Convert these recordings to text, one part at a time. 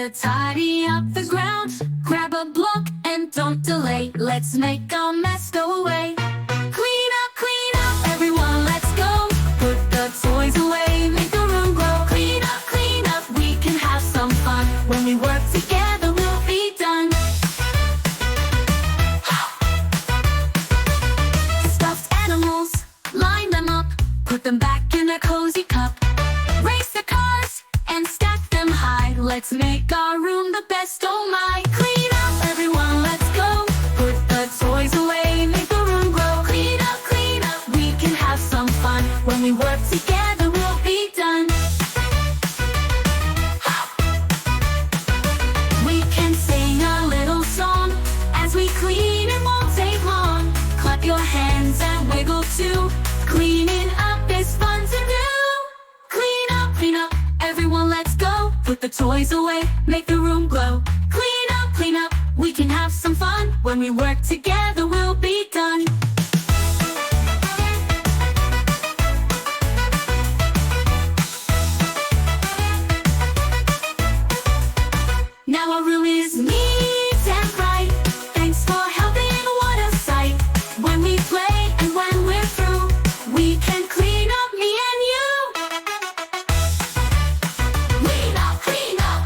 to tidy up the ground. Grab a block and don't delay. Let's make a mess go away. Clean up, everyone, let's go. Put the toys away, make the room glow. Clean up, we can have some fun. When we work together, we'll be done. Stuffed animals, line them up. Put them back in a cozy cup. Race the cars and stack them high. Let's make our room the best, oh my. Clean up, everyone, let's go. Put the toys away, make the room glow. Clean up, we can have some fun. When we work together, we'll be done. We can sing a little song as we clean, it won't take long. Clap your hands and wiggle too. Cleaning up is fun to do. Clean up, everyone, let's go. Put the toys away, make the room glow. Clean up, we can have some fun. When we work together, we'll be done. Now our room is neat and bright. Thanks for helping, what a sight. When we play and when we're through, we can clean up, me and you. Clean up,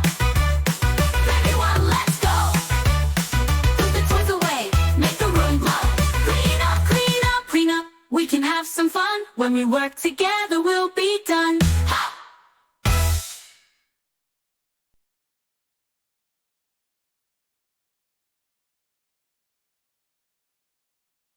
everyone, let's go. Put the toys away, make the room glow. Clean up, we can have some fun. When we work together, we'll be done.